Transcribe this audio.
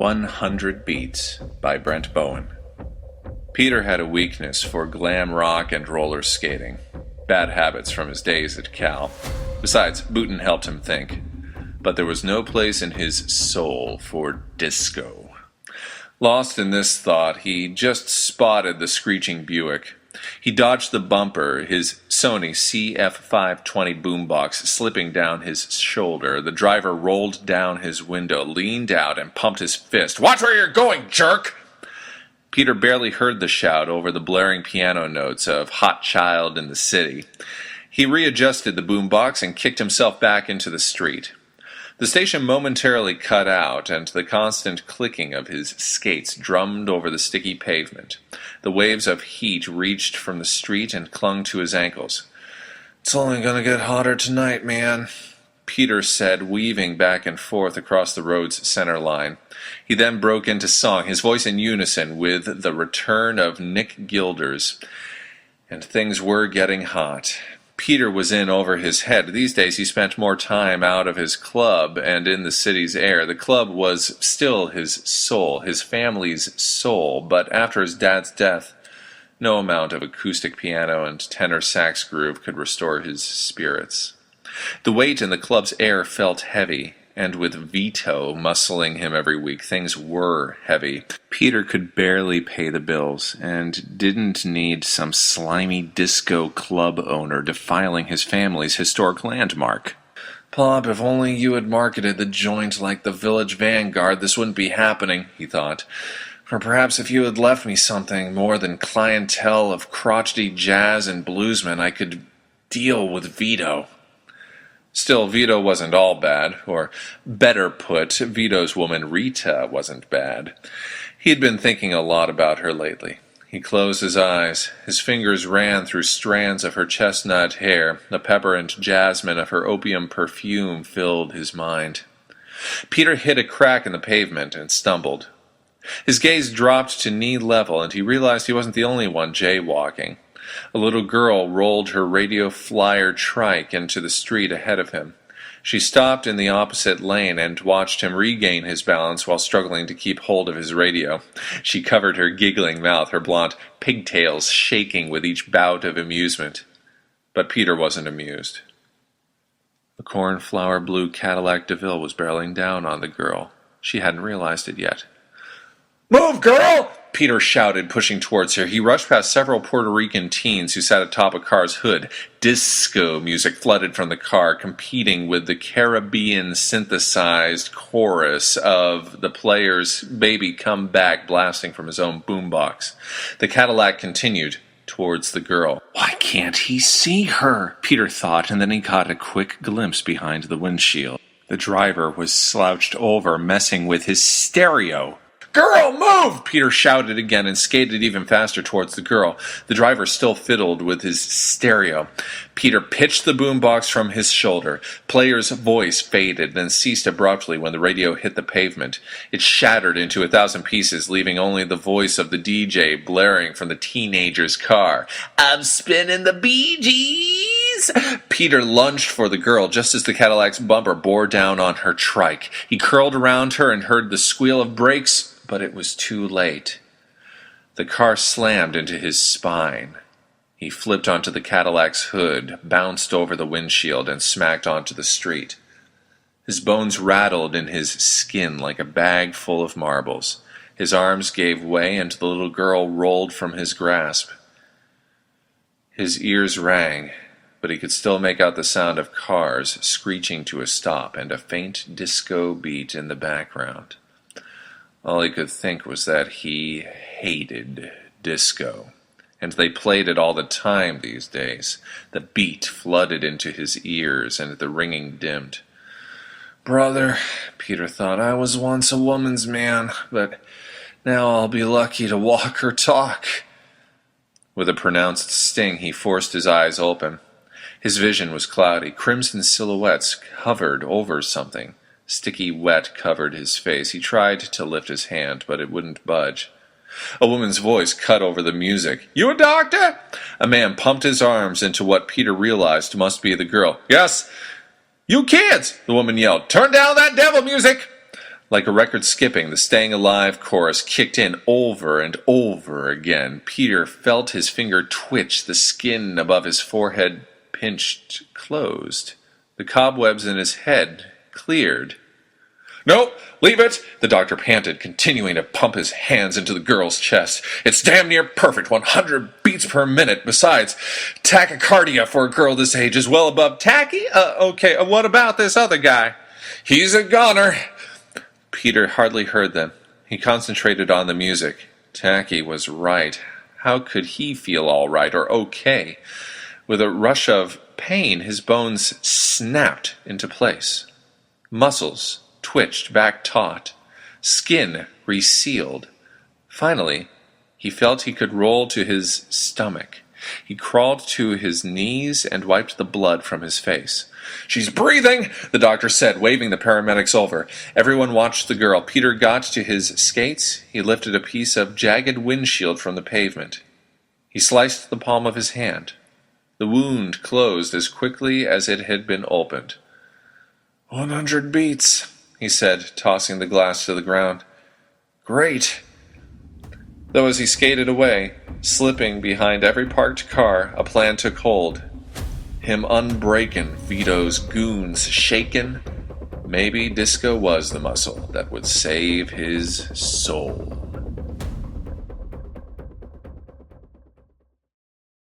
100 Beats by Brent Bowen. Peter had a weakness for glam rock and roller skating. Bad habits from his days at Cal. Besides, bootin' helped him think. But there was no place in his soul for disco. Lost in this thought, he just spotted the screeching Buick. He dodged the bumper, his Sony CF520 boombox slipping down his shoulder. The driver rolled down his window, leaned out, and pumped his fist. "Watch where you're going, jerk!" Peter barely heard the shout over the blaring piano notes of Hot Child in the City. He readjusted the boombox and kicked himself back into the street. The station momentarily cut out, and the constant clicking of his skates drummed over the sticky pavement. The waves of heat reached from the street and clung to his ankles. "It's only gonna get hotter tonight, man," Peter said, weaving back and forth across the road's center line. He then broke into song, his voice in unison with the return of Nick Gilders. And things were getting hot. Peter was in over his head. These days he spent more time out of his club and in the city's air. The club was still his soul, his family's soul, but after his dad's death, no amount of acoustic piano and tenor sax groove could restore his spirits. The weight in the club's air felt heavy, and with Vito muscling him every week, things were heavy. Peter could barely pay the bills, and didn't need some slimy disco club owner defiling his family's historic landmark. "Pop, if only you had marketed the joint like the Village Vanguard, this wouldn't be happening," he thought. "Or perhaps if you had left me something more than clientele of crotchety jazz and bluesmen, I could deal with Vito." Still, Vito wasn't all bad, or better put, Vito's woman Rita wasn't bad. He had been thinking a lot about her lately. He closed his eyes. His fingers ran through strands of her chestnut hair. The pepper and jasmine of her opium perfume filled his mind. Peter hit a crack in the pavement and stumbled. His gaze dropped to knee level, and he realized he wasn't the only one jaywalking. A little girl rolled her radio flyer trike into the street ahead of him. She stopped in the opposite lane and watched him regain his balance while struggling to keep hold of his radio. She covered her giggling mouth, her blonde pigtails shaking with each bout of amusement. But Peter wasn't amused. A cornflower blue Cadillac DeVille was barreling down on the girl. She hadn't realized it yet. "Move, girl!" Peter shouted, pushing towards her. He rushed past several Puerto Rican teens who sat atop a car's hood. Disco music flooded from the car, competing with the Caribbean-synthesized chorus of the player's Baby Come Back blasting from his own boombox. The Cadillac continued towards the girl. "Why can't he see her?" Peter thought, and then he caught a quick glimpse behind the windshield. The driver was slouched over, messing with his stereo. "Girl, move!" Peter shouted again and skated even faster towards the girl. The driver still fiddled with his stereo. Peter pitched the boombox from his shoulder. Player's voice faded, then ceased abruptly when the radio hit the pavement. It shattered into 1,000 pieces, leaving only the voice of the DJ blaring from the teenager's car. "I'm spinning the Bee Gees!" Peter lunged for the girl just as the Cadillac's bumper bore down on her trike. He curled around her and heard the squeal of brakes, but it was too late. The car slammed into his spine. He flipped onto the Cadillac's hood, bounced over the windshield, and smacked onto the street. His bones rattled in his skin like a bag full of marbles. His arms gave way, and the little girl rolled from his grasp. His ears rang, but he could still make out the sound of cars screeching to a stop and a faint disco beat in the background. All he could think was that he hated disco, and they played it all the time these days. The beat flooded into his ears, and the ringing dimmed. "Brother," Peter thought, "I was once a woman's man, but now I'll be lucky to walk or talk." With a pronounced sting, he forced his eyes open. His vision was cloudy. Crimson silhouettes hovered over something. Sticky wet covered his face. He tried to lift his hand, but it wouldn't budge. A woman's voice cut over the music. "You a doctor?" A man pumped his arms into what Peter realized must be the girl. "Yes." "You kids!" the woman yelled. "Turn down that devil music!" Like a record skipping, the Staying Alive chorus kicked in over and over again. Peter felt his finger twitch, the skin above his forehead pinched closed. The cobwebs in his head cleared. "No, leave it," the doctor panted, continuing to pump his hands into the girl's chest. "It's damn near perfect, 100 beats per minute. Besides, tachycardia for a girl this age is well above okay, what about this other guy?" "He's a goner." Peter hardly heard them. He concentrated on the music. Tacky was right. How could he feel all right or okay? With a rush of pain, his bones snapped into place. Muscles twitched back taut. Skin resealed. Finally, he felt he could roll to his stomach. He crawled to his knees and wiped the blood from his face. "She's breathing," the doctor said, waving the paramedics over. Everyone watched the girl. Peter got to his skates. He lifted a piece of jagged windshield from the pavement. He sliced the palm of his hand. The wound closed as quickly as it had been opened. 100 beats, he said, tossing the glass to the ground. "Great." Though as he skated away, slipping behind every parked car, a plan took hold. Him unbreaken, Vito's goons shaken. Maybe disco was the muscle that would save his soul.